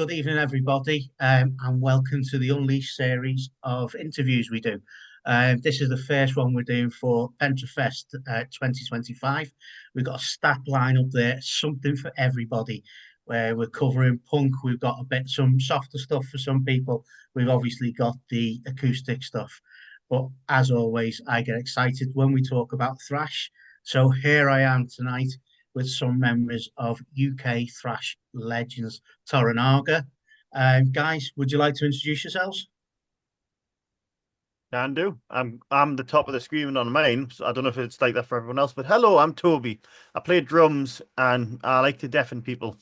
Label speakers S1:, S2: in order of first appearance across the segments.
S1: good evening, everybody, and welcome to the Unleashed series of interviews we do. This is the first one we're doing for Pentrefest 2025. We've got a stacked lineup there, something for everybody. Where we're covering punk, we've got some softer stuff for some people. We've obviously got the acoustic stuff, but as always, I get excited when we talk about thrash. So here I am tonight with some members of UK thrash legends, Toranaga. Guys, would you like to introduce yourselves?
S2: Can do. I'm the top of the screaming on mine. So I don't know if it's like that for everyone else, but hello, I'm Toby. I play drums and I like to deafen people.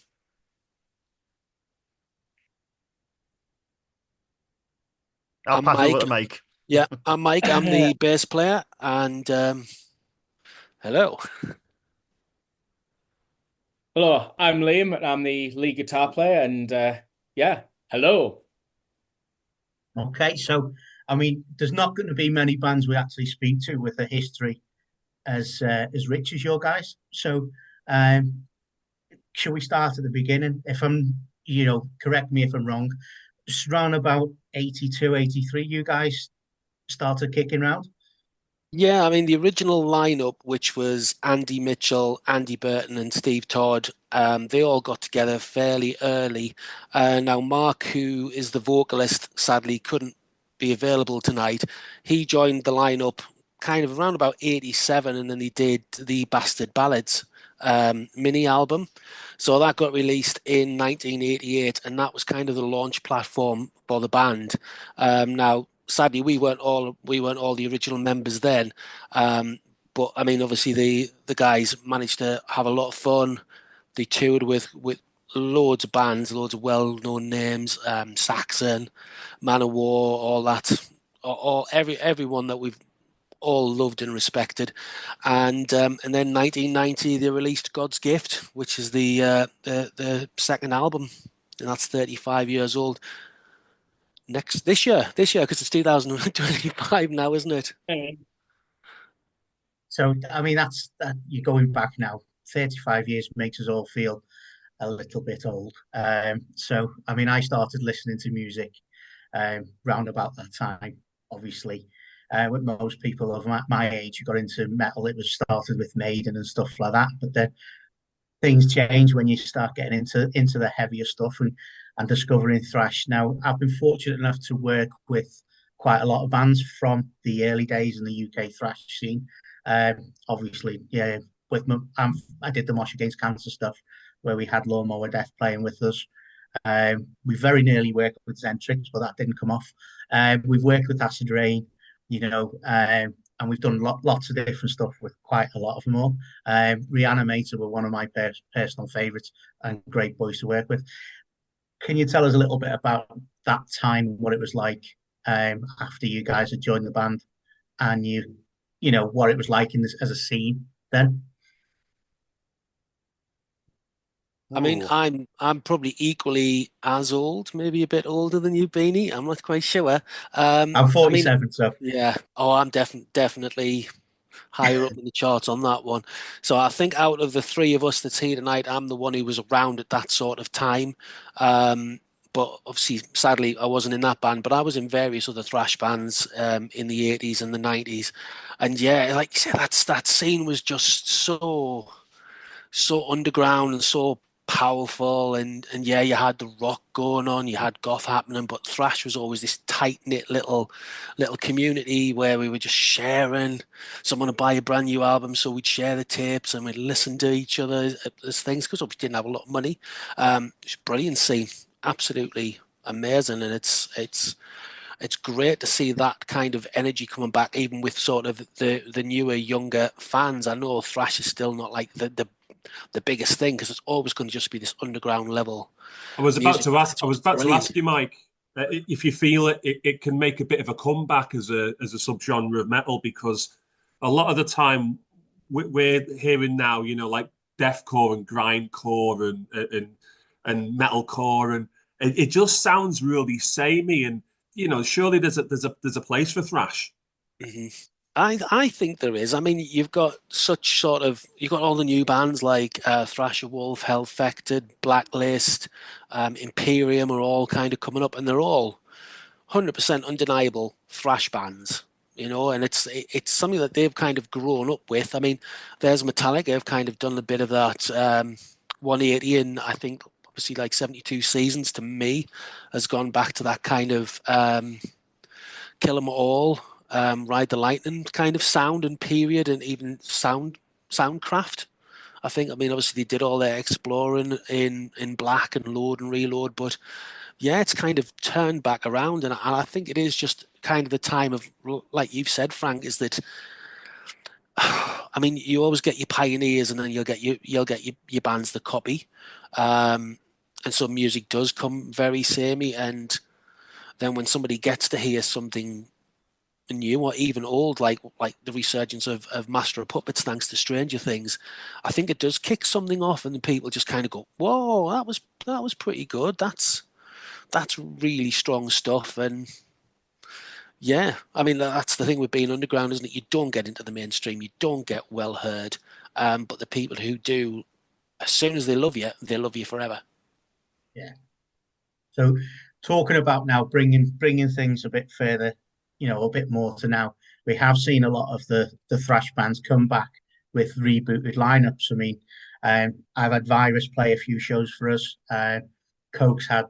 S2: I'll
S3: I'm
S2: pass over
S3: Mike.
S2: to Mike.
S3: Yeah, I'm Mike. I'm the bass player, and hello.
S4: Hello, I'm Liam, and I'm the lead guitar player, and yeah, hello.
S1: Okay, so I mean, there's not going to be many bands we actually speak to with a history as rich as your guys. So, um, shall we start at the beginning? If I'm, correct me if I'm wrong. Just around about 82, 83, you guys started kicking around.
S3: Yeah, I mean the original lineup, which was Andy Mitchell, Andy Burton, and Steve Todd, they all got together fairly early. Now Mark, who is the vocalist, sadly couldn't be available tonight. He joined the lineup kind of around about 87, and then he did the Bastard Ballads mini album. So that got released in 1988, and that was kind of the launch platform for the band. Now, sadly, we weren't all the original members then, but I mean, obviously the guys managed to have a lot of fun. They toured with loads of bands, loads of well-known names, Saxon, Man of War, all that, all everyone that we've all loved and respected. And then 1990 they released God's Gift, which is the second album, and that's 35 years old. This year because it's 2025 now, isn't it?
S1: So, I mean, that's that you're going back now. 35 years makes us all feel a little bit old. So, I mean, I started listening to music round about that time, obviously. With most people of my age who got into metal, it was started with Maiden and stuff like that. But then things change when you start getting into the heavier stuff and discovering thrash. Now, I've been fortunate enough to work with quite a lot of bands from the early days in the UK thrash scene. Obviously, yeah, with my, I did the Mosh Against Cancer stuff where we had Lawnmower Death playing with us. We very nearly worked with Zentrix, but that didn't come off. We've worked with Acid Rain, and we've done lots of different stuff with quite a lot of them all. Reanimator were one of my personal favourites and great boys to work with. Can you tell us a little bit about that time, what it was like after you guys had joined the band, and what it was like in this as a scene then?
S3: I mean,
S2: Ooh.
S3: I'm probably equally as old, maybe a bit older than you, Beany. I'm not quite sure.
S1: I'm
S3: I mean,
S1: 47, so
S3: yeah. Oh, I'm definitely higher up in the charts on that one. So I think out of the three of us that's here tonight, I'm the one who was around at that sort of time. But obviously, sadly, I wasn't in that band, but I was in various other thrash bands in the 80s and the 90s. And yeah, like you said, that scene was just so underground and so powerful, and yeah, you had the rock going on, you had goth happening, but thrash was always this tight knit little community where we were just sharing. Someone would buy a brand new album, so we'd share the tapes and we'd listen to each other as things, because we didn't have a lot of money. It's brilliant scene, absolutely amazing, and it's great to see that kind of energy coming back, even with sort of the newer, younger fans. I know thrash is still not like the biggest thing, because it's always going to just be this underground level
S5: I was about
S3: music.
S5: to ask.
S3: It's
S5: I was about to
S3: brilliant.
S5: ask you, Mike, if you feel it can make a bit of a comeback as a subgenre of metal, because a lot of the time we're hearing now, like deathcore and grindcore and metalcore, and it just sounds really samey. And surely there's a place for thrash.
S3: hmm I think there is. I mean, you've got all the new bands like Thrasher Wolf, Hellfected, Blacklist, Imperium are all kind of coming up, and they're all 100% undeniable thrash bands, and it's something that they've kind of grown up with. I mean, there's Metallica have kind of done a bit of that 180, and I think obviously like 72 seasons to me has gone back to that kind of Kill 'Em All, Ride the Lightning kind of sound and period, and even soundcraft. I mean, obviously they did all their exploring in Black and Load and Reload, but yeah, it's kind of turned back around, and I think it is just kind of the time of, like you've said, Frank, is that I mean, you always get your pioneers, and then you'll get your bands that copy, and so music does come very samey, and then when somebody gets to hear something new or even old, like the resurgence of Master of Puppets, thanks to Stranger Things, I think it does kick something off, and the people just kind of go, "Whoa, that was pretty good. That's really strong stuff." And yeah, I mean, that's the thing with being underground, isn't it? You don't get into the mainstream, you don't get well heard, but the people who do, as soon as they love you forever.
S1: Yeah. So talking about now bringing things a bit further, a bit more to now. We have seen a lot of the thrash bands come back with rebooted lineups. I mean, I've had Virus play a few shows for us. Coke's had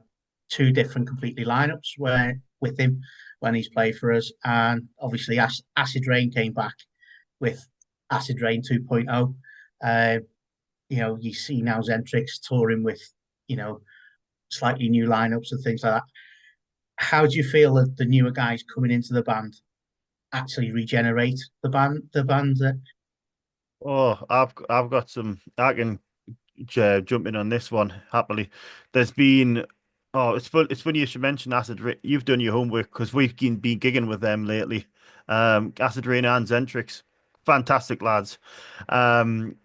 S1: two different completely lineups where with him when he's played for us, and obviously Acid Rain came back with Acid Rain 2.0. You see now Zentrix touring with slightly new lineups and things like that. How do you feel that the newer guys coming into the band actually regenerate the band?
S2: Oh, I've got some. I can jump in on this one happily. There's been. Oh, it's funny you should mention Acid Rain. You've done your homework because we've been gigging with them lately. Acid Rain and Zentrix, fantastic lads. Um,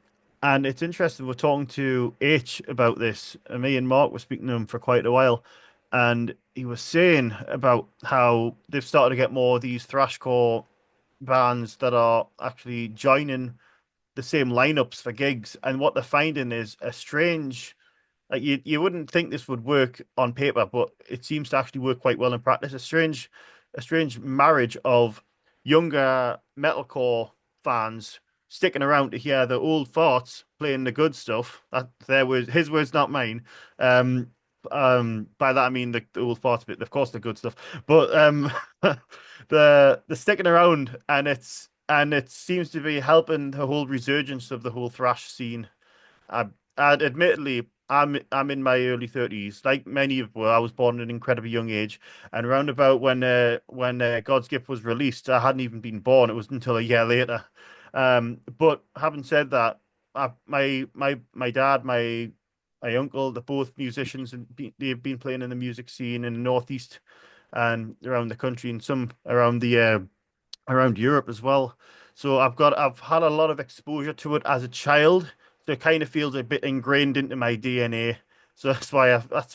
S2: and it's interesting. We're talking to H about this. And me and Mark were speaking to him for quite a while, and he was saying about how they've started to get more of these thrashcore bands that are actually joining the same lineups for gigs, and what they're finding is a strange, like you wouldn't think this would work on paper, but it seems to actually work quite well in practice. A strange marriage of younger metalcore fans sticking around to hear the old farts playing the good stuff. That there was his words, not mine. Um, by that I mean the old farts bit, of course, the good stuff, but the sticking around, and it seems to be helping the whole resurgence of the whole thrash scene. I, admittedly, I'm in my early 30s. Like many of I was born at an incredibly young age, and around about when God's Gift was released, I hadn't even been born. It was until a year later. But having said that, my dad, my uncle, they're both musicians, and they've been playing in the music scene in the Northeast and around the country, and some around Europe as well. So I've had a lot of exposure to it as a child. So it kind of feels a bit ingrained into my DNA. So that's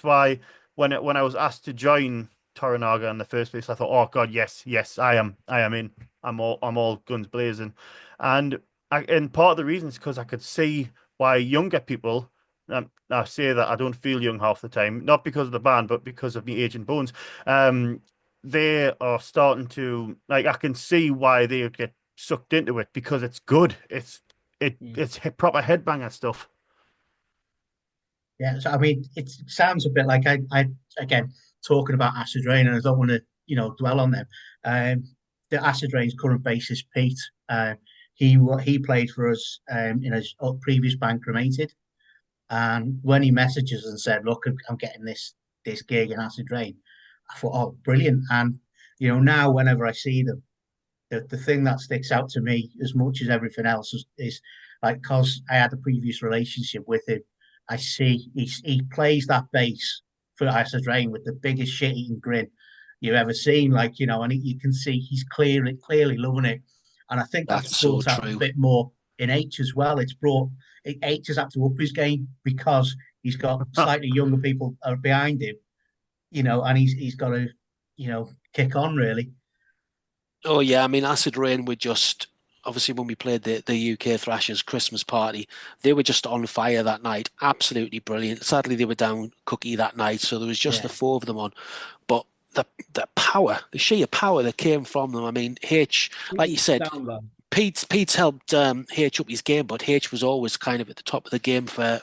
S2: why when I was asked to join Toranaga in the first place, I thought, oh God, yes, yes, I am in. I'm all guns blazing, and and part of the reason is because I could see why younger people. I say that I don't feel young half the time, not because of the band, but because of me aging bones. Um, they are starting to, like, I can see why they would get sucked into it because it's good. It's proper headbanger stuff.
S1: Yeah, so I mean, it sounds a bit like I again talking about Acid Rain, and I don't want to dwell on them. Um, the Acid Rain's current bassist Pete, he played for us in his previous band Cremated, and when he messages and said, "Look, I'm getting this gig in Acid Rain," I thought, "Oh, brilliant!" And now whenever I see them, the thing that sticks out to me as much as everything else is like, because I had a previous relationship with him, I see he plays that bass for Acid Rain with the biggest shit-eating grin you've ever seen, like, and you can see he's clearly loving it. And I think that's
S3: That's so
S1: brought out a
S3: true.
S1: bit more in H as well. H has had to up his game because he's got slightly younger people behind him, and he's got to, kick on really.
S3: Oh yeah, I mean, Acid Rain were just obviously when we played the UK Thrashers Christmas party, they were just on fire that night. Absolutely brilliant. Sadly, they were down Cookie that night, so there was just
S1: Yeah,
S3: the four of them on. But the power, the sheer power that came from them. I mean, H, like you said,
S4: Down there.
S3: Pete's helped H up his game, but H was always kind of at the top of the game for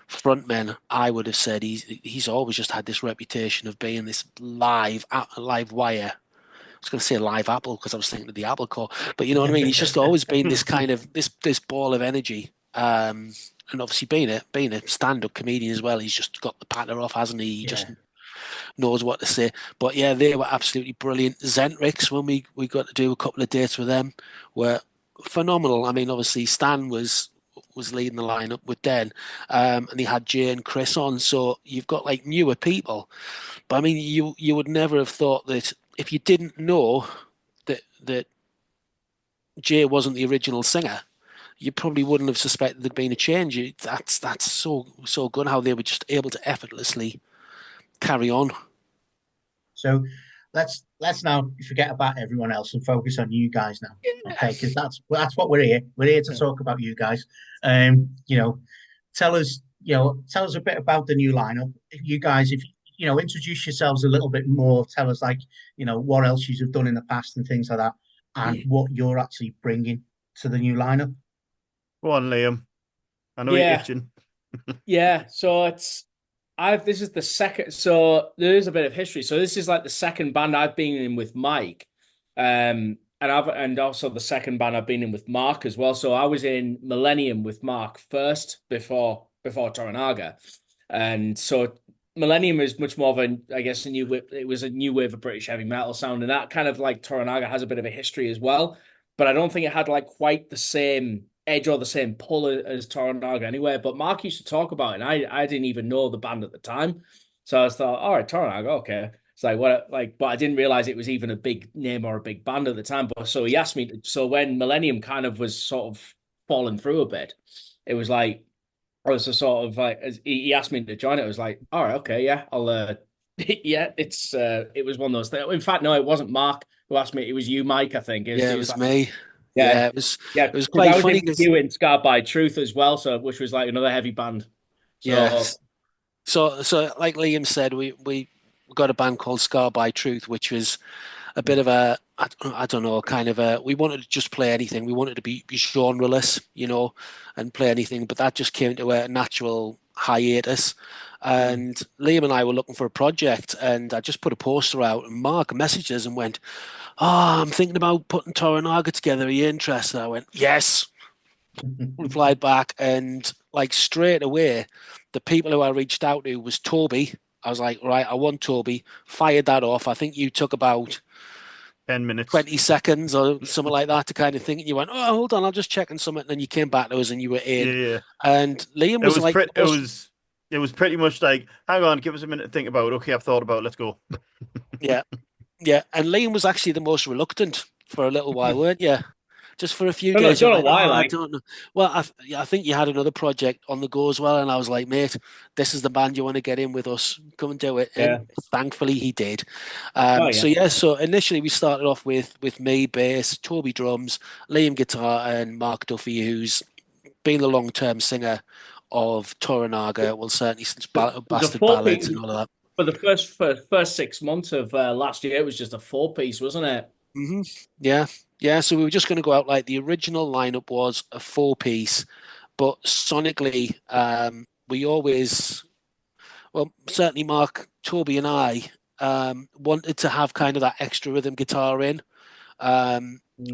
S3: frontmen. I would have said he's always just had this reputation of being this live wire. I was going to say live apple because I was thinking of the Apple core, but you know what I mean. He's just always been this kind of this ball of energy, and obviously being a stand up comedian as well. He's just got the patter off, hasn't he? He
S1: yeah.
S3: just knows what to say. But yeah, they were absolutely brilliant. Zentrix, when we got to do a couple of dates with them, were phenomenal. I mean, obviously Stan was leading the lineup with Den, and he had Jay and Chris on. So you've got like newer people. But I mean, you would never have thought that if you didn't know that Jay wasn't the original singer, you probably wouldn't have suspected there'd been a change. That's so good how they were just able to effortlessly carry on.
S1: So let's now forget about everyone else and focus on you guys now. Okay, because that's what we're here. We're here to talk about you guys. You know, tell us a bit about the new lineup. You guys, if you know, introduce yourselves a little bit more. Tell us like, what else you've done in the past and things like that, and what you're actually bringing to the new lineup.
S2: Go on, Liam. I know you're
S4: Yeah,
S2: itching.
S4: yeah. So this is the second. So there is a bit of history. So this is like the second band I've been in with Mike, and also the second band I've been in with Mark as well. So I was in Millennium with Mark first before Toranaga, and so Millennium is much more of I guess it was a new wave of British heavy metal sound, and that kind of like Toranaga has a bit of a history as well, but I don't think it had like quite the same edge or the same pull as Toranaga anyway. But Mark used to talk about it, and I didn't even know the band at the time, so I thought, all right, Toranaga, okay. It's like what like, but I didn't realize it was even a big name or a big band at the time. But so he asked me. So when Millennium kind of was sort of falling through a bit, it was like I was a sort of like as he asked me to join it. I was like, all right, okay, yeah, I'll. Yeah, it was one of those things. In fact, no, it wasn't Mark who asked me. It was you, Mike. I think
S3: Yeah,
S4: it
S3: it
S4: was
S3: was
S4: like,
S3: me.
S4: yeah,
S3: Yeah, it was
S4: yeah,
S3: it was
S4: because
S3: quite
S4: I was
S3: funny
S4: in
S3: because
S4: you in Scarred by Truth as well, so which was like another heavy band.
S3: yeah.
S4: So
S3: So like Liam said, we got a band called Scar by Truth, which was a bit of a I don't know, kind of a we wanted to just play anything. We wanted to be genreless, and play anything, but that just came to a natural hiatus. And Liam and I were looking for a project, and I just put a poster out, and Mark messaged us and went, "Oh, I'm thinking about putting Toranaga together. Are you interested?" I went, "Yes." Replied back, and like straight away, the people who I reached out to was Toby. I was like, right, I want Toby. Fired that off. I think you took about
S2: 10 minutes.
S3: 20 seconds or something like that to kind of think. And you went, oh, hold on, I'll just check on something. And then you came back to us and you were
S2: Yeah,
S3: in.
S2: yeah.
S3: And Liam
S2: It
S3: was
S2: was
S3: like,
S2: pretty. It was pretty much like, hang on, give us a minute to think about it. Okay, I've thought about it. Let's go.
S3: yeah, yeah. And Liam was actually the most reluctant for a little while, weren't you? Just for a few days, you're
S4: don't know
S3: like, oh,
S4: why,
S3: I
S4: like
S3: don't know. Well, I think you had another project on the go as well, and I was like, mate, this is the band you want to get in with us. Come and do it.
S4: yeah,
S3: And thankfully, he did.
S4: oh
S3: So
S4: yeah,
S3: yeah, so initially we started off with me bass, Toby drums, Liam guitar, and Mark Duffy, who's been the long-term singer of Toranaga. Well, certainly since
S4: it was a
S3: Bastard
S4: four piece
S3: Ballads and all of that.
S4: for the first 6 months of last year. It was just a four piece, wasn't it?
S3: Yeah, yeah. So we were just going to go out like the original lineup was a four-piece, but sonically, we always, well, certainly Mark, Toby, and I wanted to have kind of that extra rhythm guitar in.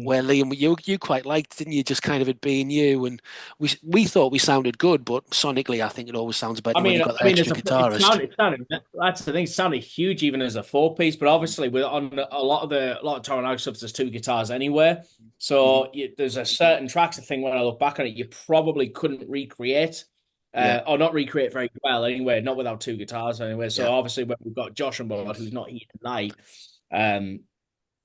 S3: Where Liam, you quite liked, didn't you? Just kind of it being you, and we thought we sounded good, but sonically, I think it always sounds better when you've got that
S4: As
S3: extra
S4: it
S3: guitarist.
S4: sounded. That's the thing. It sounded huge even as a four piece, but obviously with on a lot of Toranaga subs, there's two guitars anyway.
S3: Mhm.
S4: So there's a certain tracks. I think when I look back on it, you probably couldn't recreate,
S3: Yeah,
S4: or not recreate very well anyway, not without two guitars anyway.
S3: yeah.
S4: So obviously when we've got Josh on board, who's not here tonight, um,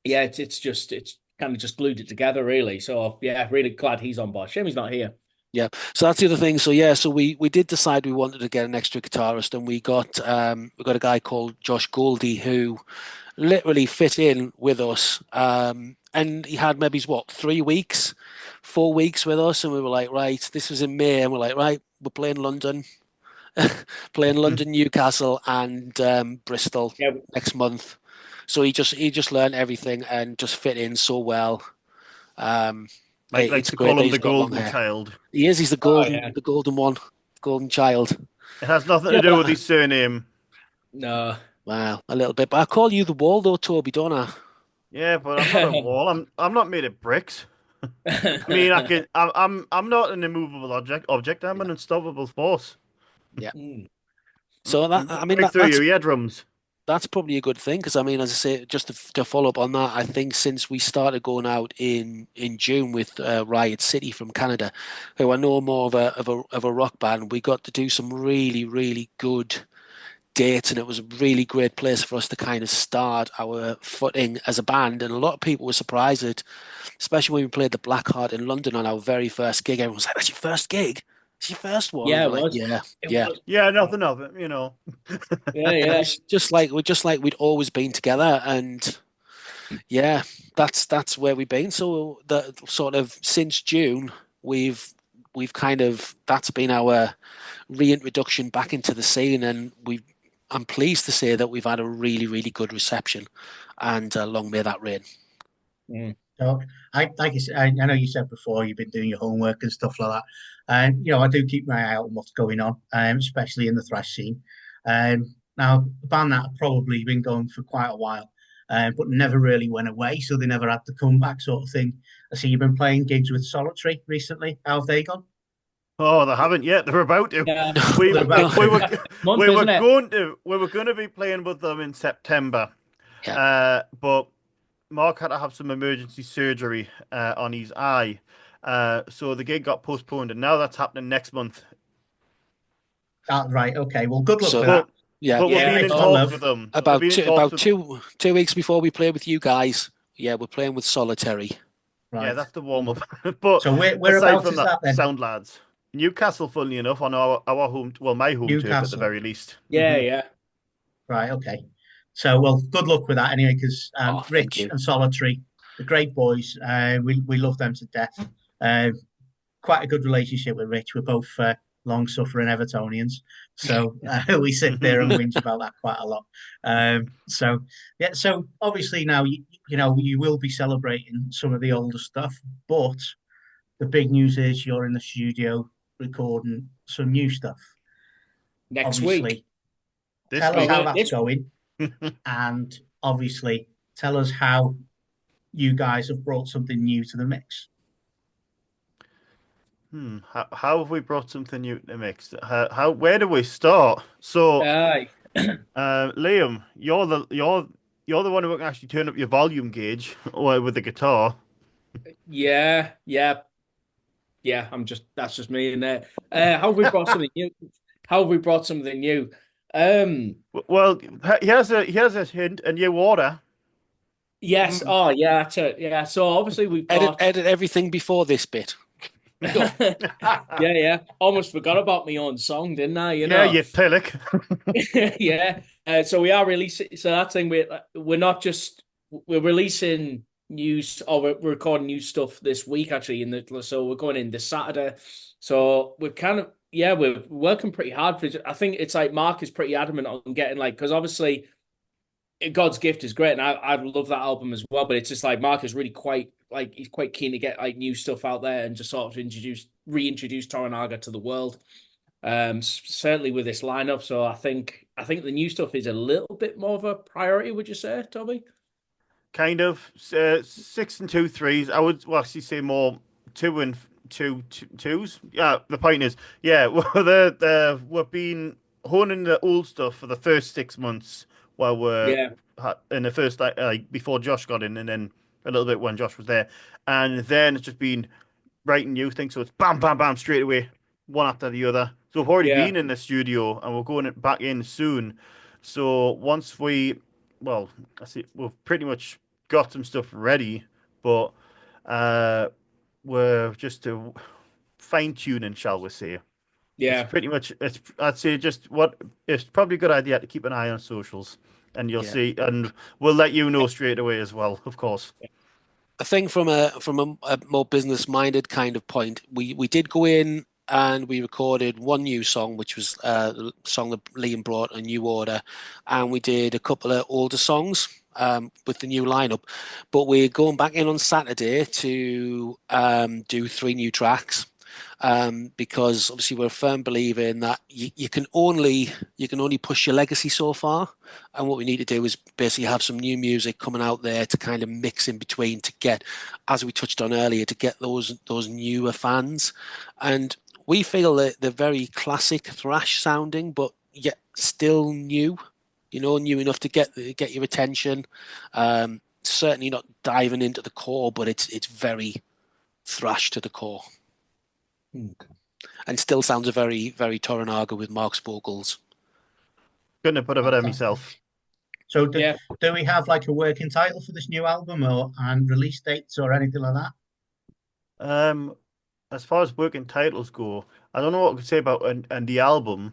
S4: yeah, it's kind of just glued it together really. So yeah, really glad he's on board. Shame he's not here.
S3: Yeah, so that's the other thing. So yeah, so we did decide we wanted to get an extra guitarist, and we got a guy called Josh Goldie who literally fit in with us. And he had maybe what 3 weeks, 4 weeks with us, and we were like, right, this was in May, and we're like, right, we're playing London, playing London, Newcastle, and Bristol
S4: Yeah,
S3: next month. So he just learned everything and just fit in so well. Um,
S2: Like
S3: it's
S2: to
S3: great
S2: call
S3: that
S2: him
S3: he's
S2: the
S3: got long
S2: golden
S3: hair.
S2: child.
S3: He is. He's
S4: oh yeah,
S3: the golden one, golden child.
S2: It has nothing to
S4: yeah,
S2: do with his surname.
S4: no.
S3: Wow, a little bit. But I call you the wall though, Toby, don't I?
S2: Yeah, but I'm not a wall. I'm not made of bricks. I mean, I can. I'm not an immovable object. I'm
S3: Yeah,
S2: an unstoppable force.
S3: yeah.
S4: Mm.
S3: So that
S2: I'm
S3: I
S2: going
S3: mean
S2: right through
S3: that's
S2: your eardrums.
S3: probably a good thing because I mean, as I say, just to follow up on that, I think since we started going out in June with Riot City from Canada, who are no more of a rock band, we got to do some really good dates, and it was a really great place for us to kind of start our footing as a band. And a lot of people were surprised at, especially when we played the Black Heart in London on our very first gig. Everyone was like, "That's your first gig? It's your first one?" And
S4: Yeah,
S3: we're
S4: it
S3: like,
S4: was.
S3: "Yeah,
S4: It
S3: yeah."
S4: was.
S2: Yeah, nothing of it.
S4: Yeah,
S3: And it
S4: yeah.
S3: was just like we'd always been together, and yeah, that's where we've been. So the sort of since June, we've kind of that's been our reintroduction back into the scene, and I'm pleased to say that we've had a really good reception, and long may that rain.
S4: Mm.
S1: So I like you said, I know you said before you've been doing your homework and stuff like that. And I do keep my eye out on what's going on, especially in the thrash scene. Now a band that have probably been going for quite a while, but never really went away, so they never had the comeback sort of thing. I see you've been playing gigs with Solitary recently. How have they gone?
S2: Oh, they haven't yet. They're about to.
S4: Yeah.
S2: We
S1: They're
S2: we,
S1: about
S3: No,
S2: we
S1: to.
S2: were
S4: Month,
S2: we were
S4: isn't it?
S2: going to be playing with them in September.
S3: yeah.
S2: But Mark had to have some emergency surgery on his eye. So the gig got postponed, and now that's happening next month.
S1: Right. Okay. Well, good luck
S3: So
S1: with that.
S2: But
S3: yeah,
S2: but we're
S4: Yeah,
S2: being
S1: Give
S2: in
S1: it your
S4: no.
S2: talks
S1: love.
S2: with them. We're
S3: about
S2: being in
S3: two
S2: talks
S3: about
S2: with
S3: two 2 weeks before we play with you guys, yeah, we're playing with Solitary.
S2: yeah,
S1: Right.
S2: that's the warm up. But
S1: So
S2: aside
S1: whereabouts
S2: from
S1: is
S2: that,
S1: that then?
S2: sound lads. Newcastle, funnily enough, on our home, well, my home turf at the
S1: Newcastle.
S2: very least.
S4: Yeah, yeah.
S1: Right. Okay. So, well, good luck with that anyway, because
S3: Oh, thank
S1: Rich
S3: you.
S1: and Solitary, the great boys, we love them to death. Uh, Quite a good relationship with Rich. We're both long-suffering Evertonians, so we sit there and whinge about that quite a lot. So, yeah. So obviously now you will be celebrating some of the older stuff, but the big news is you're in the studio recording some new stuff.
S4: Next week.
S1: Obviously,
S2: This
S1: tell us
S4: Oh,
S2: week.
S1: how
S4: wait,
S1: that's
S4: this.
S1: going. And obviously tell us how you guys have brought something new to the mix.
S2: How have we brought something new to the mix? Where do we start? So,
S4: Aye.
S2: Liam, you're the one who can actually turn up your volume gauge with the guitar.
S4: Yeah, yeah, yeah. That's just me in there. How have we brought something new? How have we brought something new? Um,
S2: Well, here's a hint: a new order.
S4: yes.
S3: Mm.
S4: Oh, yeah, that's it. Yeah. So obviously we've got.
S3: Edit everything before this bit. Go.
S4: Yeah, yeah. Almost forgot about my own song, didn't I? You
S2: Yeah,
S4: know.
S2: you pillock.
S4: Yeah. So we are releasing. So that thing we're not just we're releasing news or we're recording new stuff this week actually. So we're going in this Saturday. So we're kind of we're working pretty hard for it. I think it's like Mark is pretty adamant on getting like because obviously God's Gift is great, and I love that album as well. But it's just like Mark is really quite like he's quite keen to get like new stuff out there and just sort of reintroduce Toranaga to the world. Certainly with this lineup. So I think the new stuff is a little bit more of a priority. Would you say, Toby?
S2: Kind of 6 and 2 3s. I would actually say more 2 and 2 twos. Yeah, the point is, yeah, we've been honing the old stuff for the first 6 months while we're
S4: Yeah,
S2: in the first like before Josh got in, and then a little bit when Josh was there, and then it's just been writing new things. So it's bam, bam, bam, straight away, one after the other. So we've already
S4: yeah,
S2: been in the studio, and we're going back in soon. So once well, I see we've pretty much got some stuff ready, but uh, we're just fine tuning, shall we say? It's
S4: yeah.
S2: pretty much it's. I'd say just what it's probably a good idea to keep an eye on socials and you'll
S3: Yeah.
S2: see, and we'll let you know straight away as well, of course.
S3: I think from a more business minded kind of point, we did go in and we recorded one new song, which was the song that Liam brought, A New Order, and we did a couple of older songs with the new lineup. But we're going back in on Saturday to do three new tracks. Because obviously we're a firm believer in that you can only push your legacy so far, and what we need to do is basically have some new music coming out there to kind of mix in between to get, as we touched on earlier, to get those newer fans. And we feel that they're very classic thrash sounding, but yet still new. New enough to get your attention. Certainly not diving into the core, but it's very thrash to the core. And still sounds a very, very Toranaga with Mark's vocals.
S2: Couldn't have put it better myself.
S1: So do we have like a working title for this new album and release dates or anything like that?
S2: As far as working titles go, I don't know what I could say about and the album,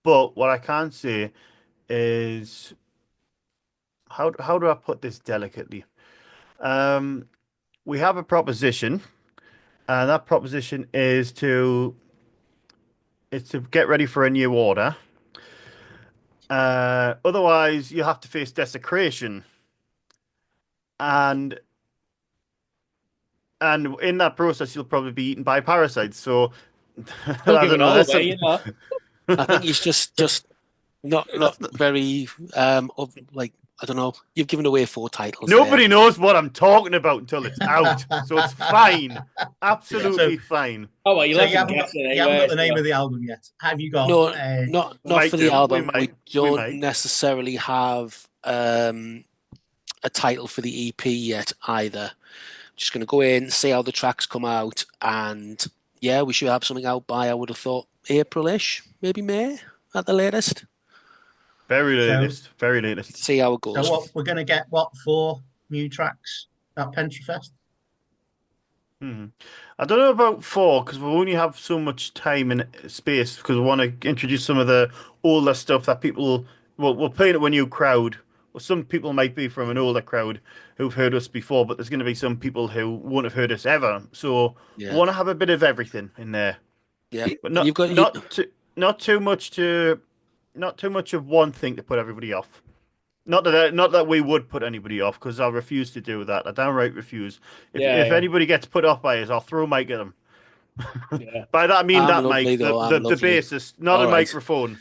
S2: but what I can say is how do I put this delicately? We have a proposition, and that proposition is to get ready for a new order. Otherwise, you have to face desecration, and in that process, you'll probably be eaten by parasites. So I
S4: Don't give
S2: don't
S4: it
S2: know.
S4: all away, you know.
S3: I think he's just not very like, I don't know. You've given away 4 titles.
S2: Nobody knows what I'm talking about until it's out, so it's fine, absolutely fine.
S4: Oh well, you
S1: So
S4: let
S1: you
S4: them
S1: haven't
S4: guess
S1: got,
S4: it
S1: you haven't
S4: anyway.
S1: got the name of the album yet. Have you got?
S3: No, not for the album. We don't
S2: might.
S3: necessarily have a title for the EP yet either. Just going to go in, see how the tracks come out, and yeah, we should have something out by, I would have thought, April-ish, maybe May at the latest.
S2: Very latest.
S3: See how it goes.
S1: So we're going to get 4 new tracks at Pentrefest?
S2: I don't know about 4 because we only have so much time and space because we want to introduce some of the older stuff that people. Well, we're playing it with a new crowd. Well, some people might be from an older crowd who've heard us before, but there's going to be some people who won't have heard us ever. So we want to have a bit of everything in there.
S3: Yeah,
S2: but not too much of one thing to put everybody off. Not that we would put anybody off, because I refuse to do that. I downright refuse. If anybody gets put off by us, I'll throw a mic at them.
S4: Yeah.
S2: By that I mean that
S3: lovely,
S2: mic,
S3: though.
S2: the
S3: Lovely.
S2: bassist, not
S3: All
S2: a
S3: right.
S2: microphone.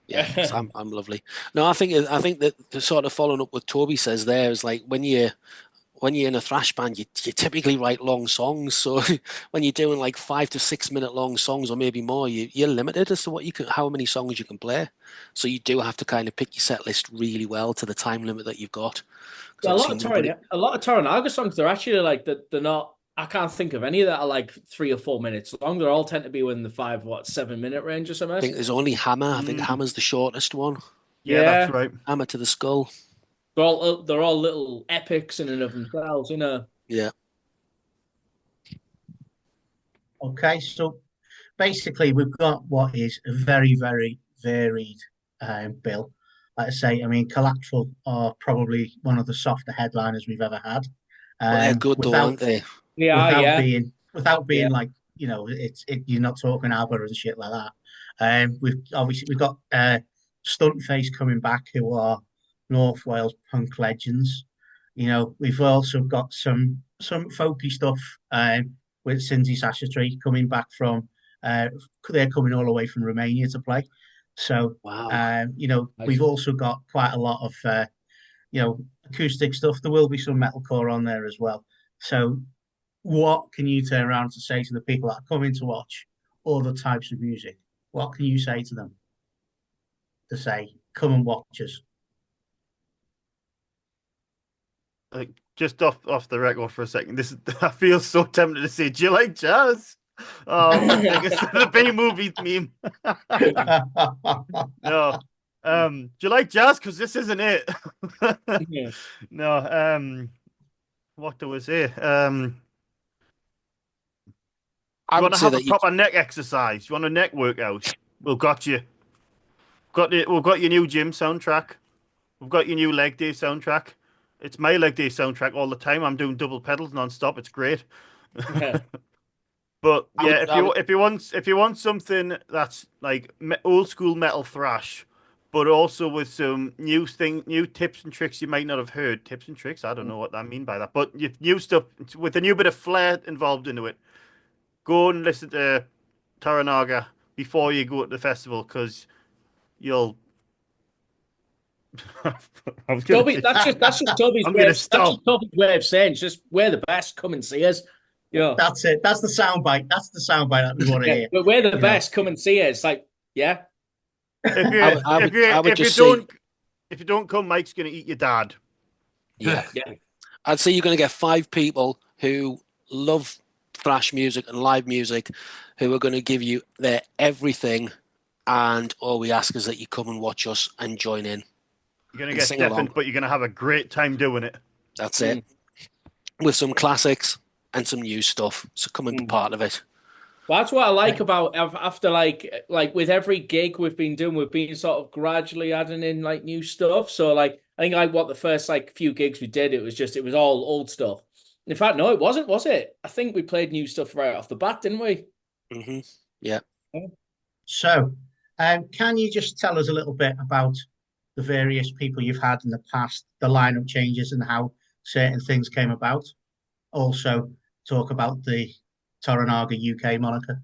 S3: Yeah, I'm lovely. No, I think that the sort of following up what Toby says there is like when you're in a thrash band, you typically write long songs. So when you're doing like 5 to 6 minute long songs or maybe more, you're limited as to how many songs you can play. So you do have to kind of pick your set list really well to the time limit that you've got.
S4: Yeah, a lot of Toranaga songs, they're actually like they're not. I can't think of any that are like 3 or 4 minutes long. They all tend to be within the 7 minute range or something.
S3: I think there's only Hammer. I think Hammer's the shortest one.
S2: Yeah, that's right.
S3: Hammer to the Skull.
S4: They're all little epics in and of themselves, you know.
S3: Yeah.
S1: Okay, so basically we've got what is a very, very varied bill. Like I say, I mean, Collateral are probably one of the softer headliners we've ever had.
S3: They're good though, aren't they?
S1: Without being like, you're not talking ABBA and shit like that. We've got Stuntface coming back, who are North Wales punk legends. We've also got some folky stuff with Cindy Sashatry coming back from. They're coming all the way from Romania to play. So,
S3: wow.
S1: We've also got quite a lot of acoustic stuff. There will be some metalcore on there as well. So, what can you turn around to say to the people that are coming to watch all the types of music? What can you say to them to say, come and watch us?
S2: Like, just off the record for a second, I feel so tempted to say, do you like jazz? Oh, it's the B-movie meme. No. Do you like jazz? Because this isn't it. No. What do we say? You want to have a proper neck exercise? You want a neck workout? We've got you. We've got your new gym soundtrack. We've got your new leg day soundtrack. It's my leg day soundtrack all the time. I'm doing double pedals non-stop. It's great.
S4: Yeah.
S2: But
S3: I
S2: yeah,
S3: would, I would,
S2: if you want something that's like old school metal thrash, but also with some new tips and tricks you might not have heard. Tips and tricks, I don't know what I mean by that, but new stuff with a new bit of flair involved into it. Go and listen to Toranaga before you go to the festival because you'll. I was gonna
S4: Toby,
S2: say,
S4: that's just Toby's
S2: I'm
S4: way
S2: gonna
S4: of that's
S2: stop.
S4: just Toby's way of saying it's just we're the best. Come and see us. You know,
S1: That's it. That's the soundbite. That's the soundbite that we want to
S4: yeah,
S1: hear.
S4: we're the
S1: You know.
S4: best. Come and see us. Like, yeah,
S3: I would just say,
S2: If you don't come, Mike's gonna eat your dad.
S3: yeah,
S4: yeah.
S3: I'd say you're going to get 5 people who love thrash music and live music, who are going to give you their everything, and all we ask is that you come and watch us and join in
S2: You're gonna
S3: and
S2: get
S3: sing along.
S2: deafened, but you're gonna have a great time doing it.
S3: That's it. With some classics and some new stuff. So come and be part of it.
S4: Well, that's what I like about after like with every gig we've been doing, we've been sort of gradually adding in like new stuff. So like I think like what the first like few gigs we did, it was all old stuff. In fact, no, it wasn't, was it? I think we played new stuff right off the bat, didn't we?
S3: Mm-hmm. Yeah.
S1: So, can you just tell us a little bit about the various people you've had in the past, the lineup changes, and how certain things came about? Also, talk about the Toranaga UK moniker.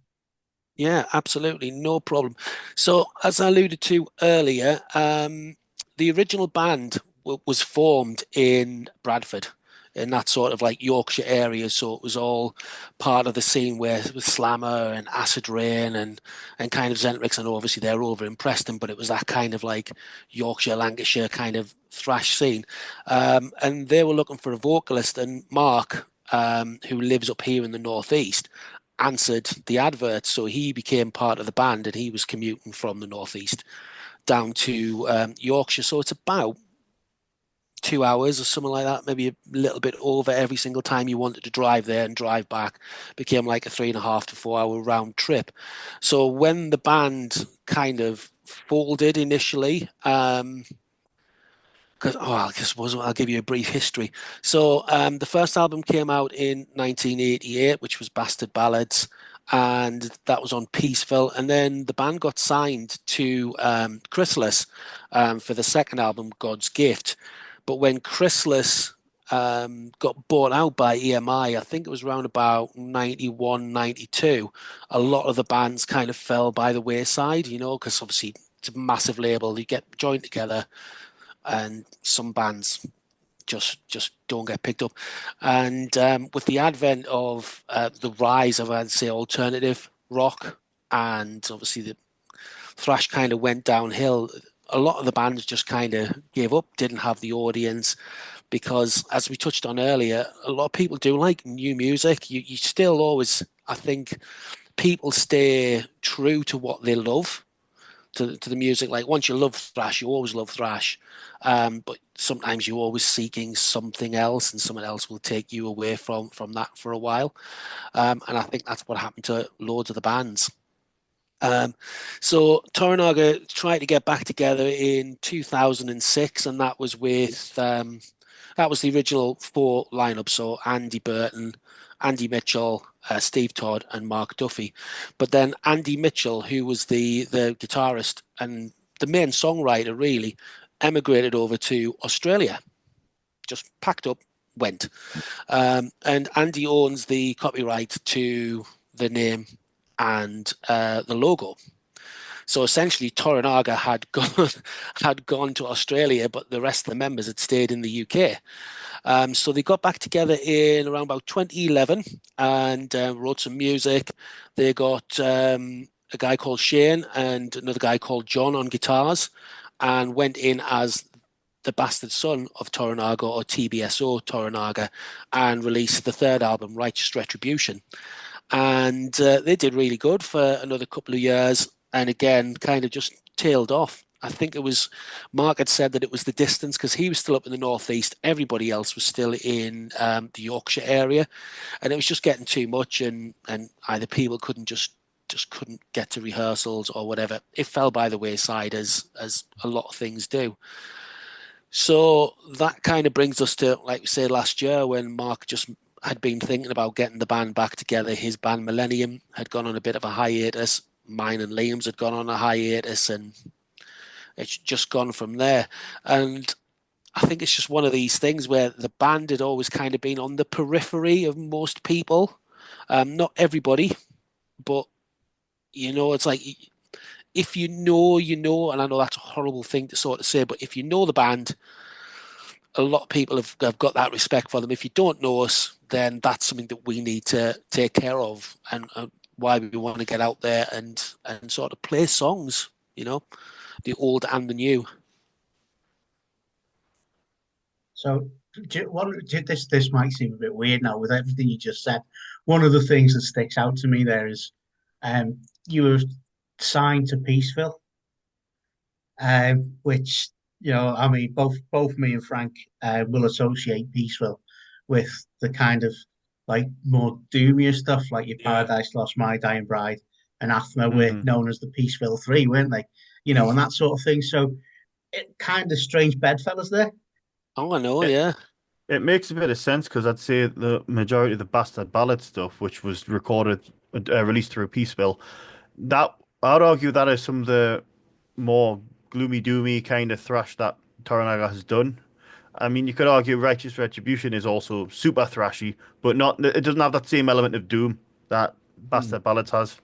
S3: Yeah, absolutely. No problem. So, as I alluded to earlier, the original band was formed in Bradford, in that sort of like Yorkshire area. So it was all part of the scene where with Slammer and Acid Rain and kind of Zentrix, and obviously they're over in Preston, but it was that kind of like Yorkshire, Lancashire kind of thrash scene. And they were looking for a vocalist, and Mark, who lives up here in the northeast, answered the advert, so he became part of the band, and he was commuting from the northeast down to Yorkshire. So it's about 2 hours or something like that, maybe a little bit over every single time you wanted to drive there and drive back. Became like a 3.5 to 4 hour round trip. So when the band kind of folded initially, because I suppose I'll give you a brief history. So the first album came out in 1988, which was Bastard Ballads, and that was on Peaceville. And then the band got signed to Chrysalis for the second album, God's Gift. But when Chrysalis got bought out by EMI, I think it was around about 91, 92, a lot of the bands kind of fell by the wayside, because obviously it's a massive label. You get joined together, and some bands just don't get picked up. And with the advent of the rise of, I'd say, alternative rock, and obviously the thrash kind of went downhill, a lot of the bands just kind of gave up, didn't have the audience, because as we touched on earlier, a lot of people do like new music. You still always, I think, people stay true to what they love, to the music. Like once you love thrash, you always love thrash, but sometimes you're always seeking something else, and someone else will take you away from that for a while. And I think that's what happened to loads of the bands. So Toranaga tried to get back together in 2006, and that was with that was the original 4 lineup. So Andy Burton, Andy Mitchell, Steve Todd, and Mark Duffy. But then Andy Mitchell, who was the guitarist and the main songwriter, really emigrated over to Australia. Just packed up, went. And Andy owns the copyright to the name and the logo. So essentially, Toranaga had gone to Australia, but the rest of the members had stayed in the UK. So they got back together in around about 2011 and wrote some music. They got a guy called Shane and another guy called John on guitars, and went in as the bastard son of Toranaga, or TBSO Toranaga, and released the third album, Righteous Retribution. And they did really good for another couple of years, and again, kind of just tailed off. I think it was Mark had said that it was the distance, because he was still up in the northeast. Everybody else was still in the Yorkshire area, and it was just getting too much. And either people just couldn't get to rehearsals or whatever. It fell by the wayside, as a lot of things do. So that kind of brings us to, like we said last year, when Mark just had been thinking about getting the band back together. His band Millennium had gone on a bit of a hiatus. Mine and Liam's had gone on a hiatus, and it's just gone from there. And I think it's just one of these things where the band had always kind of been on the periphery of most people. Not everybody, but it's like if you know, you know, and I know that's a horrible thing to sort of say, but if you know the band, a lot of people have got that respect for them. If you don't know us, then that's something that we need to take care of, and why we want to get out there and sort of play songs, the old and the new.
S1: So, this might seem a bit weird now with everything you just said. One of the things that sticks out to me there is, you were signed to Peaceville, which I mean, both me and Frank will associate Peaceville with the kind of like more doomier stuff, like your
S5: Yeah.
S1: Paradise Lost, My Dying Bride, and Athma were known as the Peaceville Three, weren't they? And that sort of thing. So, it kind of strange bedfellows there.
S3: Oh, I know,
S2: It,
S3: yeah.
S2: it makes a bit of sense because I'd say the majority of the Bastard Ballad stuff, which was recorded, released through Peaceville, that I'd argue that is some of the more gloomy doomy kind of thrash that Toranaga has done. I mean, you could argue Righteous Retribution is also super thrashy, but not it doesn't have that same element of doom that Bastard Ballads has.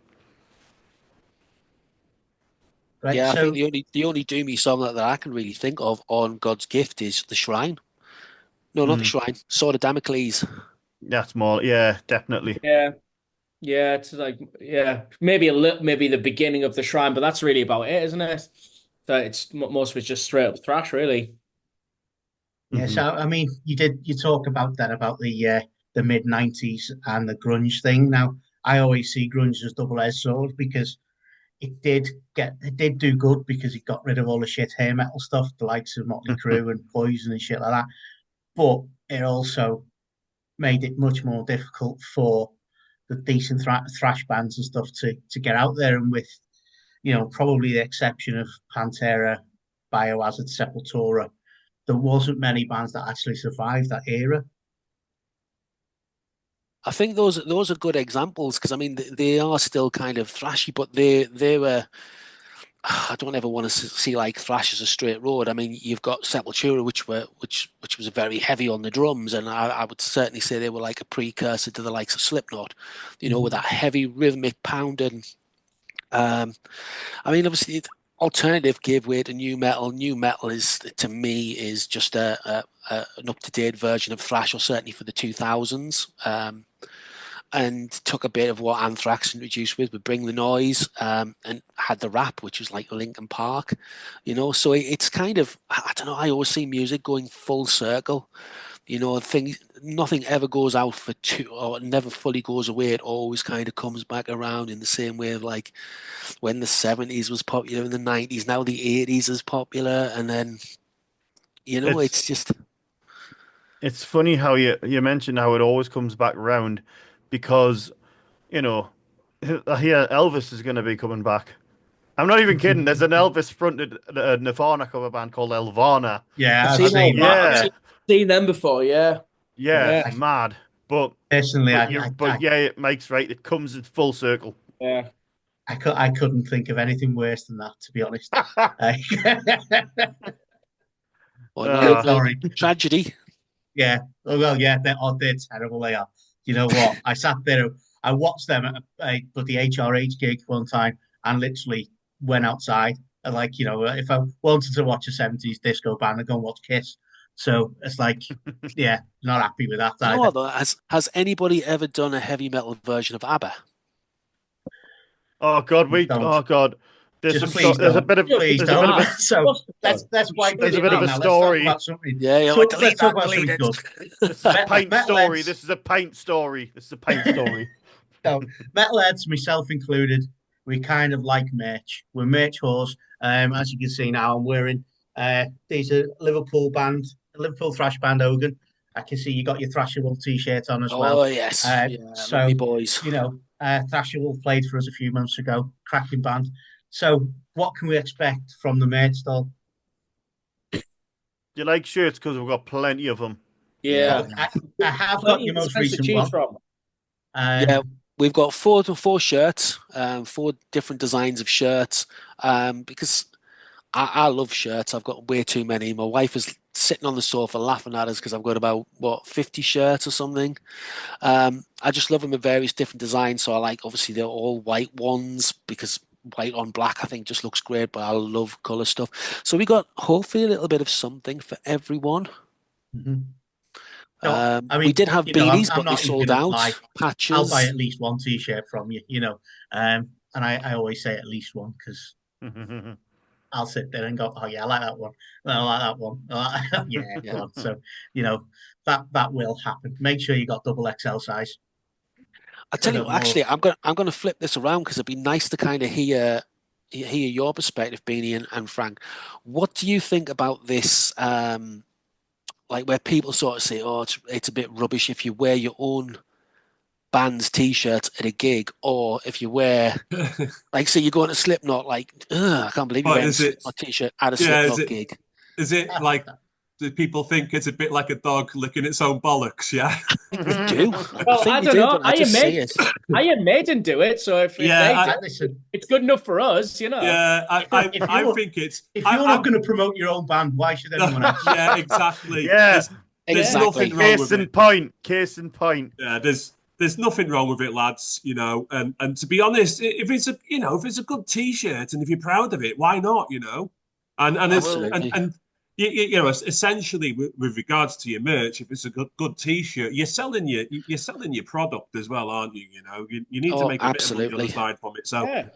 S1: Right.
S3: Yeah, I think
S1: So,
S3: the only doomy song that I can really think of on God's Gift is The Shrine. No, not The Shrine. Sword of Damocles.
S2: That's more, yeah, definitely.
S4: Yeah. Yeah, it's like maybe a little, maybe the beginning of the shrine, but that's really about it, isn't it? So it's most of it's just straight up thrash, really.
S1: yeah.
S2: Hmm.
S1: So, I mean, you talk about that about the mid 90s and the grunge thing. Now, I always see grunge as double-edged sword because it did do good because it got rid of all the shit hair metal stuff, the likes of Motley Crue and Poison and shit like that. But it also made it much more difficult for the decent thrash bands and stuff to get out there. And with probably the exception of Pantera, Biohazard, Sepultura, there wasn't many bands that actually survived that era.
S3: I think those are good examples because I mean they are still kind of thrashy, but they were. I don't ever want to see like thrash as a straight road. I mean, you've got Sepultura, which was very heavy on the drums, and I would certainly say they were like a precursor to the likes of Slipknot, with that heavy rhythmic pounding. Um, I mean, obviously, alternative gave way to new metal. New metal is, to me, is just an up to date version of thrash, or certainly for the 2000s. And took a bit of what Anthrax introduced with Bring the Noise, and had the rap, which was like Linkin Park, So it's kind of, I don't know. I always see music going full circle. Things, nothing ever goes out for two, or never fully goes away. It always kind of comes back around in the same way of like when the 70s was popular, in the 90s, now the 80s is popular, and then
S2: It's
S3: it's just.
S2: it's funny how you mentioned how it always comes back around because you know I hear Elvis is going to be coming back. I'm not even kidding. There's an Elvis fronted Nirvana cover band called Elvana.
S1: Yeah,
S4: I've
S1: I've
S4: seen all
S1: seen that.
S4: that.
S1: Yeah,
S4: Seen them before. Yeah,
S2: Yeah,
S1: yeah.
S4: yeah,
S2: mad. But
S1: Personally,
S2: but you're but yeah, it makes right. It comes in full circle.
S4: yeah.
S1: I couldn't think of anything worse than that, to be honest. Uh,
S3: Or not
S2: uh,
S1: sorry.
S3: tragedy.
S1: Yeah. Oh, well, yeah, they're terrible. They are. You know what? I sat there, I watched them at the HRH gig one time and literally went outside. And like, if I wanted to watch a 70s disco band, I'd go and watch Kiss. So it's like, yeah, not happy with that
S3: Do you know
S1: either.
S3: what though? Has anybody ever done a heavy metal version of ABBA?
S2: oh God,
S1: Don't.
S2: oh God.
S1: Just please
S2: There's a
S1: don't.
S2: bit of
S1: Please
S2: there's a bit
S1: don't.
S2: of a
S1: So let's wipe
S2: there's
S1: this
S2: a bit of
S1: clean
S2: a
S1: now. Let's talk
S2: story.
S1: about something.
S3: Yeah, yeah.
S1: So let's
S3: Delete
S1: talk
S3: that.
S1: about
S3: Delete
S1: something
S3: it.
S1: good.
S2: This is a pint story.
S1: Metalheads.
S2: This is a pint story. This is a pint story.
S1: So metalheads, myself included, we kind of like merch. We're merch whores. As you can see now, I'm wearing these are Liverpool thrash band Ogun. I can see you got your Thrasherwell t-shirt on as
S3: Oh
S1: well.
S3: yes, yeah. Love me
S1: So
S3: boys.
S1: Thrasherwell played for us a few months ago, cracking band. So what can we expect from the merch stall?
S2: you like shirts? Because we've got plenty of them.
S4: Yeah.
S1: Well, I have got
S4: Plenty
S1: your
S4: of
S1: most
S4: expensive
S1: recent
S4: cheese
S1: one.
S4: from.
S3: Yeah, we've got four shirts, 4 different designs of shirts. Because I love shirts. I've got way too many. My wife is sitting on the sofa laughing at us because I've got about 50 shirts or something. I just love them in various different designs. So I like obviously they're all white ones because white on black I think just looks great. But I love color stuff. So we got hopefully a little bit of something for everyone.
S1: Mhm. So, I
S3: We
S1: mean,
S3: did have
S1: I'm
S3: beanies, but they
S1: not even
S3: sold
S1: gonna
S3: out.
S1: lie. I'll buy
S3: Patches.
S1: at least one T-shirt from you, and I always say at least one because I'll sit there and go, oh yeah, I like that one. I like that one. Yeah,
S3: Yeah.
S1: go on. So, you know, that will happen. Make sure you got double XL size
S3: I
S1: for
S3: tell you
S1: the
S3: what,
S1: more.
S3: actually, I'm gonna flip this around because it'd be nice to kind of hear your perspective, Beanie and Frank. What do you think about this? Like where people sort of say, "Oh, it's a bit rubbish if you wear your own band's t-shirt at a gig, or if you wear, like, say you're going to Slipknot, like, ugh, I can't believe you're
S5: But
S3: wearing a
S5: is it?
S3: Slipknot t-shirt at a
S5: Yeah,
S3: Slipknot gig."
S5: is it like? Do people think it's a bit like a dog licking its own bollocks? Yeah.
S3: I think they do. I
S4: Well,
S3: think
S4: I
S3: they
S4: don't
S3: do,
S4: know.
S3: but I just say it.
S4: I made them do it. So if
S5: Yeah,
S4: they do,
S1: Listen,
S4: it's good enough for us, you know.
S5: yeah.
S1: if
S5: I
S1: you're
S5: think it's.
S1: if you're not going to promote your own band, why should anyone else?
S5: Yeah, exactly.
S2: Yeah,
S5: There's
S4: Yeah.
S5: nothing
S3: Exactly.
S5: wrong with
S2: case in
S5: it.
S2: point. Case in point.
S5: Yeah, there's nothing wrong with it, lads. And to be honest, if it's a if it's a good T-shirt and if you're proud of it, why not? And it's
S2: Well,
S3: Absolutely.
S5: and essentially with regards to your merch, if it's a good T-shirt, you're selling your product as well, aren't you? You need to
S3: Oh,
S5: make a bit of money on the
S3: absolutely.
S5: side from it. So
S4: Yeah.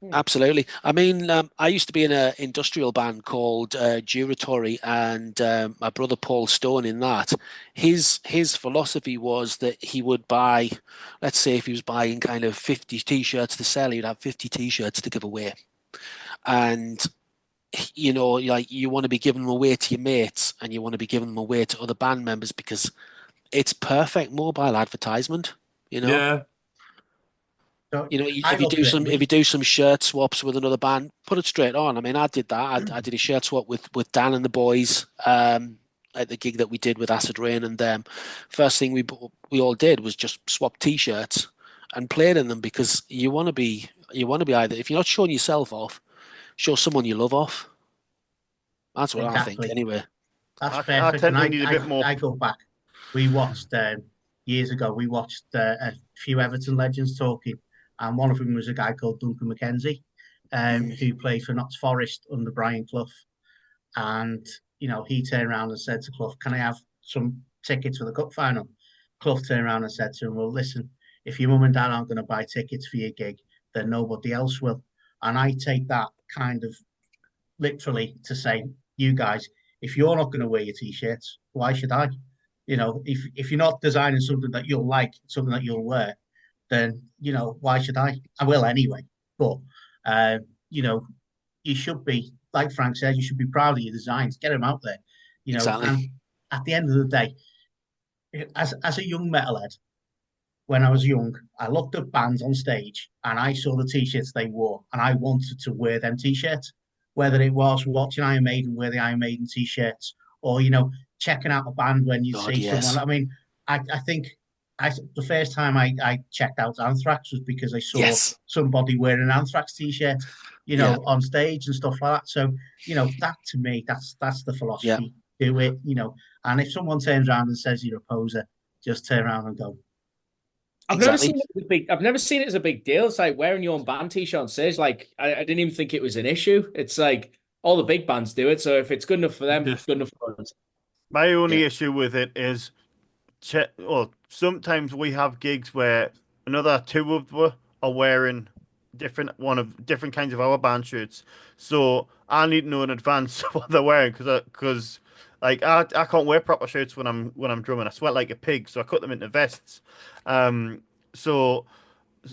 S4: Yeah.
S3: Absolutely. I mean, I used to be in an industrial band called Duratory, and my brother Paul Stone in that. His philosophy was that he would buy, let's say, if he was buying kind of 50 t-shirts to sell, he'd have 50 t-shirts to give away. And like you want to be giving them away to your mates, and you want to be giving them away to other band members because it's perfect mobile advertisement. You know.
S5: yeah,
S1: So I
S3: If you
S1: look
S3: do
S1: at it.
S3: some shirt swaps with another band, put it straight on. I mean, I did that. I did a shirt swap with Dan and the boys at the gig that we did with Acid Rain and them. First thing we all did was just swap t-shirts and played in them because you want to be either, if you're not showing yourself off, show someone you love off. That's what I think
S1: Exactly.
S3: anyway.
S1: That's
S2: I
S1: perfect.
S2: tend
S1: And
S2: to need a bit more.
S1: I go back. We watched years ago. We watched a few Everton legends talking, and one of them was a guy called Duncan McKenzie, who played for Notts Forest under Brian Clough. And he turned around and said to Clough, "Can I have some tickets for the cup final?" Clough turned around and said to him, "Well, listen, if your mum and dad aren't going to buy tickets for your gig, then nobody else will." And I take that kind of literally to say, you guys, if you're not going to wear your t-shirts, why should I? If you're not designing something that you'll like, something that you'll wear, then why should I? I will anyway. But uh, you know, you should be, like Frank said, you should be proud of your designs. Get them out there.
S3: Exactly.
S1: And at the end of the day, as a young metalhead, when I was young, I looked at bands on stage and I saw the t-shirts they wore, and I wanted to wear them t-shirts. Whether it was watching Iron Maiden, wear the Iron Maiden t-shirts, or checking out a band when you
S3: God,
S1: see someone.
S3: yes.
S1: I mean, I think the first time I checked out Anthrax was because I saw
S3: Yes.
S1: somebody wearing an Anthrax t-shirt,
S3: Yeah.
S1: on stage and stuff like that. So, that to me, that's the
S3: Yeah.
S1: philosophy. Do it. And if someone turns around and says you're a poser, just turn around and go,
S3: Exactly.
S4: I've never seen it as a big deal. It's like wearing your own band t-shirt on stage. Like I didn't even think it was an issue. It's like all the big bands do it. So if it's good enough for them, it's good enough for us.
S2: My only
S3: Yeah.
S2: issue with it is, well, sometimes we have gigs where another two of us are wearing different kinds of our band shirts. So I need to know in advance what they're wearing because like I can't wear proper shirts when I'm drumming. I sweat like a pig, so I cut them into vests. Um, so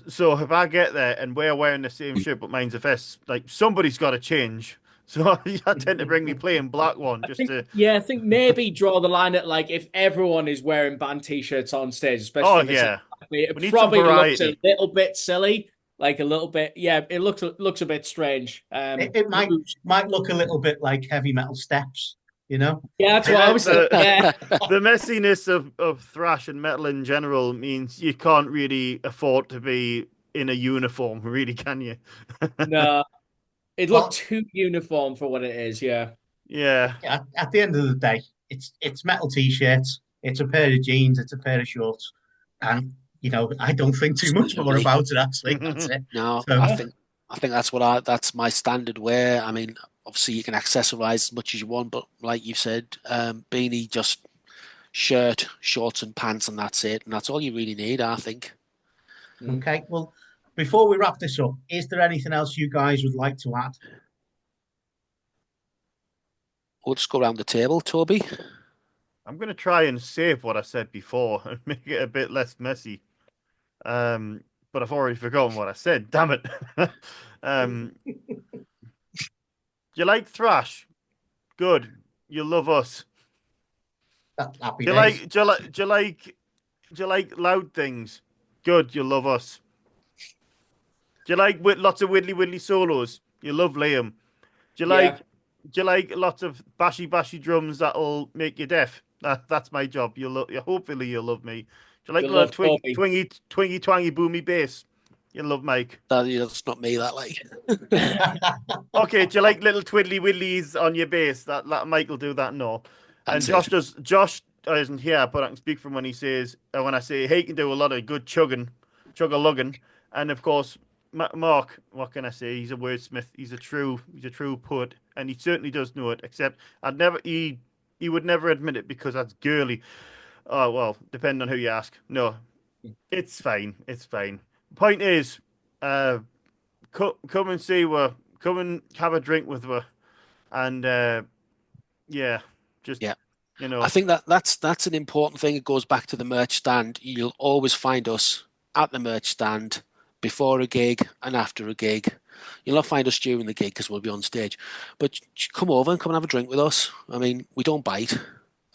S2: so if I get there and we're wearing the same shirt but mine's a vest, like somebody's got to change. So I tend to bring me plain black one just to.
S4: I think maybe draw the line at like if everyone is wearing band t-shirts on stage,
S2: Oh
S4: especially if it's
S2: yeah,
S4: it
S2: we need some
S4: probably looks a
S2: variety.
S4: little bit silly, like a little bit. Yeah, it looks a bit strange.
S1: it might look a little bit like heavy metal steps. you know.
S4: Yeah, that's what I was saying. Yeah.
S2: The messiness of thrash and metal in general means you can't really afford to be in a uniform, really, can you?
S4: No, it
S1: Well,
S4: looked too uniform for what it is. Yeah.
S2: Yeah.
S1: at the end of the day, it's metal t-shirts, it's a pair of jeans, it's a pair of shorts, and I don't think too much more about it. Actually, that's it.
S3: No,
S1: So
S3: I think that's my standard wear. I mean, obviously you can accessorize as much as you want, but like you said, Beanie, just shirt, shorts, and pants, and that's it. And that's all you really need, I think.
S1: okay, well, before we wrap this up, is there anything else you guys would like to add?
S3: We'll just go around the table, Toby.
S2: I'm going to try and save what I said before and make it a bit less messy. But I've already forgotten what I said. Damn it. You like thrash? Good. You love us.
S1: Happy
S2: Do you
S1: days.
S2: like? Do you like? Do you like? Do you like loud things? Good. You love us. Do you like lots of widdly solos? You love Liam. Do you like?
S4: Yeah.
S2: Do you like lots of bashy drums that'll make you deaf? That's my job. Hopefully you'll love me. Do you like a
S4: You'll
S2: lot
S4: love
S2: of
S4: Toby.
S2: twingy twangy boomy bass? You love Mike.
S3: That's not me. That like.
S2: Okay, do you like little twiddly widdlies on your bass? That Mike will do that. No, and
S3: That's it.
S2: Josh isn't here, but I can speak from when he says when I say he can do a lot of good chugga-lugging, and of course Mark. What can I say? He's a wordsmith. He's a true poet, and he certainly does know it. Except he would never admit it because that's girly. Oh well, depending on who you ask. No, it's fine. It's fine. Point is, come and see her. Come and have a drink with her, and yeah, just
S3: Yeah.
S2: you know.
S3: I think that's an important thing. It goes back to the merch stand. You'll always find us at the merch stand before a gig and after a gig. You'll not find us during the gig because we'll be on stage. But come over and come and have a drink with us. I mean, we don't bite.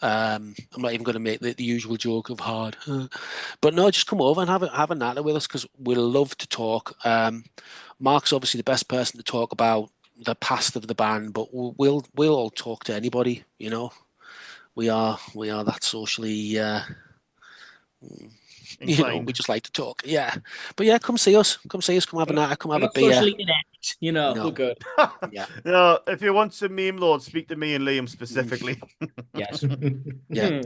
S3: I'm not even going to make the usual joke of hard, but no, just come over and have a natter with us because we'll love to talk. Mark's obviously the best person to talk about the past of the band, but we'll all talk to anybody. You know, we are that socially. We just like to talk. Yeah, but yeah, come see us. Come see us. Come have a natter. Come have a beer.
S4: Socially inept, we're good.
S3: Yeah.
S2: No, if you want some meme lord, speak to me and Liam specifically.
S4: Yes.
S3: Yeah.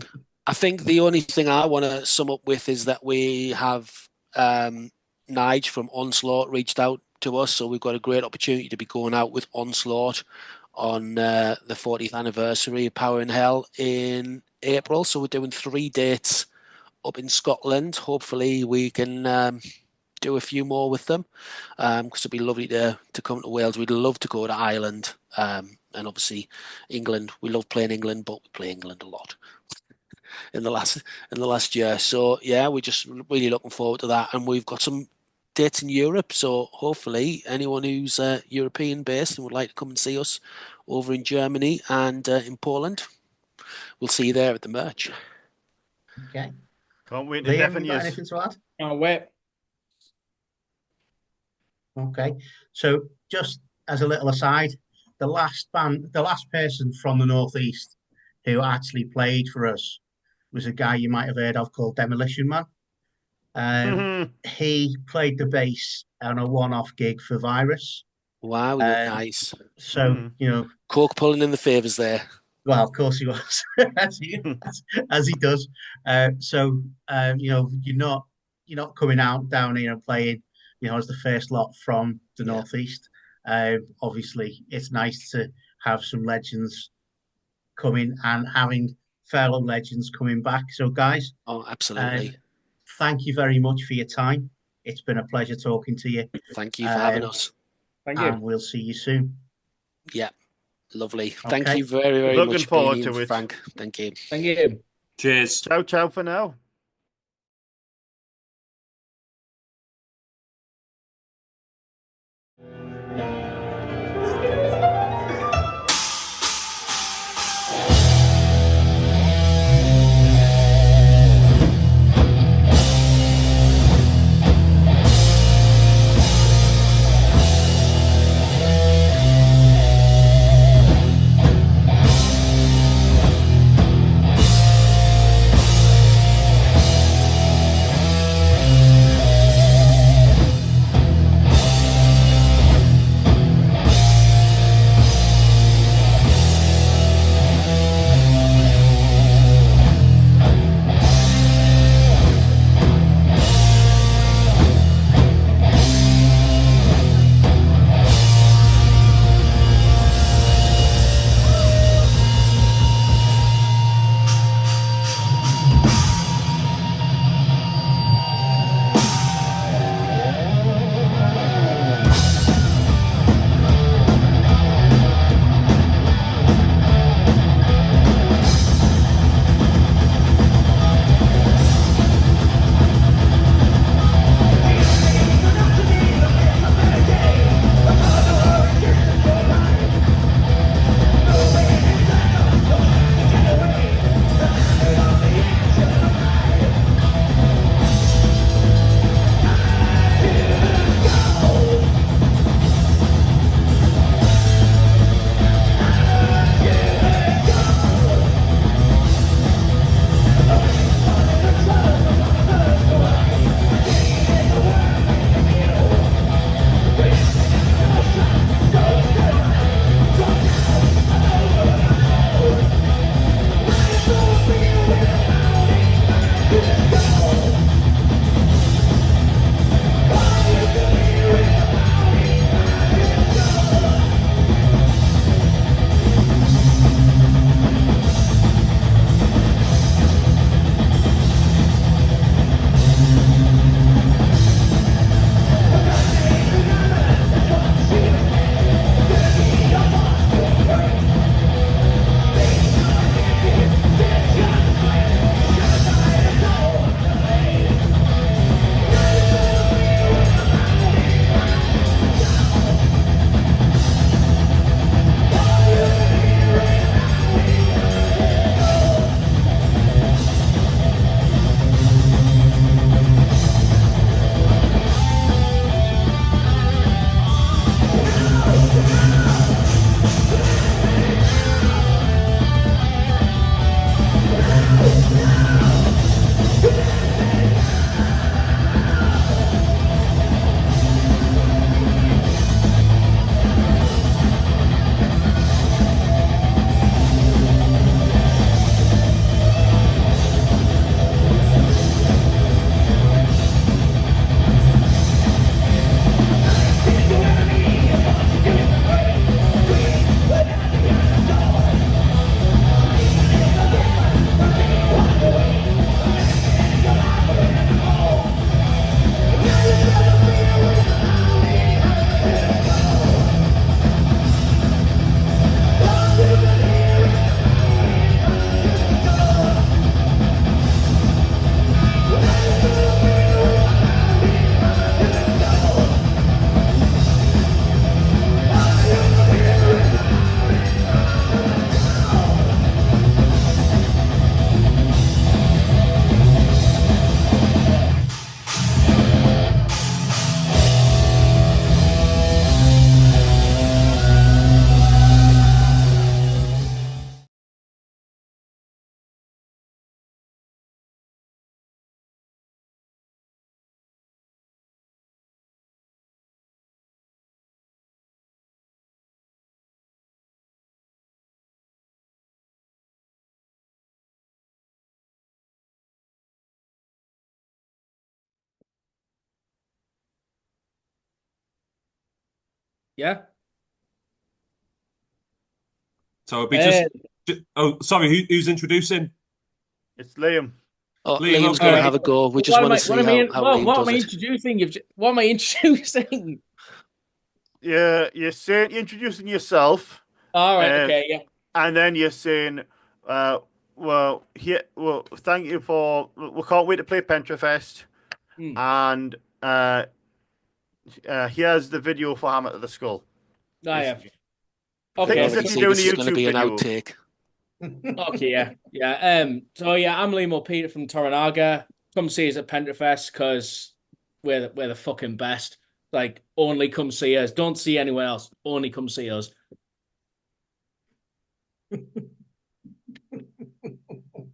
S3: I think the only thing I want to sum up with is that we have Nige from Onslaught reached out to us, so we've got a great opportunity to be going out with Onslaught on the 40th anniversary of Power in Hell in April. So we're doing 3 dates up in Scotland. Hopefully we can do a few more with them because it'd be lovely to come to Wales. We'd love to go to Ireland and obviously England. We love playing England, but we play England a lot in the last year. So yeah, we're just really looking forward to that, and we've got some dates in Europe. So hopefully anyone who's European based and would like to come and see us over in Germany and in Poland, we'll see you there at the merch.
S1: Okay.
S2: Can't wait to
S1: Liam,
S2: deafen
S1: you got
S2: you.
S1: anything to add?
S4: Oh, wait.
S1: Okay. So just as a little aside, the last person from the Northeast who actually played for us was a guy you might have heard of called Demolition Man. He played the bass on a one-off gig for Virus.
S3: Wow, nice.
S1: So,
S3: Cork pulling in the favours there.
S1: Well, of course he was, as he does. You're not coming out down here and playing, as the first lot from the Northeast. Obviously, it's nice to have some legends coming and having fellow legends coming back. So, guys,
S3: absolutely.
S1: Thank you very much for your time. It's been a pleasure talking to you.
S3: Thank you for having us.
S4: Thank you.
S1: And we'll see you soon.
S3: Yeah. Lovely.
S1: Okay.
S3: Thank you very, very
S2: Looking
S3: much,
S2: forward
S3: Beany
S2: to
S3: and
S2: it.
S3: Frank. Thank you.
S4: Thank you.
S5: Cheers.
S2: Ciao for now.
S4: Yeah.
S5: So it'll be just. Oh, sorry. Who's introducing?
S2: It's Liam.
S3: Oh,
S5: Liam,
S3: Liam's going to
S5: okay.
S3: have a go. We just
S4: What
S3: want
S4: am
S3: to
S4: I?
S3: see
S4: What am I?
S3: how Liam
S4: What am
S3: does
S4: I
S3: it.
S4: introducing? What am I introducing?
S2: You're saying you're introducing yourself,
S4: All right.
S2: um,
S4: Okay. Yeah.
S2: and then you're saying, thank you for. We can't wait to play Pentrefest, and here's the video for Hammer to the Skull.
S4: Yeah.
S3: I
S4: Okay.
S2: It's
S3: already
S2: if
S3: see
S2: you're
S3: this
S2: doing
S3: is
S2: a
S3: going to
S2: YouTube
S3: be an
S2: video.
S3: outtake.
S4: Okay. Yeah. Yeah. So yeah, I'm Liam Peter from Toranaga. Come see us at Pentrefest because we're the fucking best. Like, only come see us. Don't see anywhere else. Only come see us.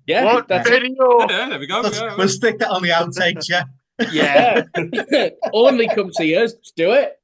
S4: Yeah,
S2: What
S4: that's it.
S2: video?
S5: Yeah, there we go. Yeah.
S1: We'll stick that on the outtakes, yeah.
S4: Yeah. Only come see us. Just do it.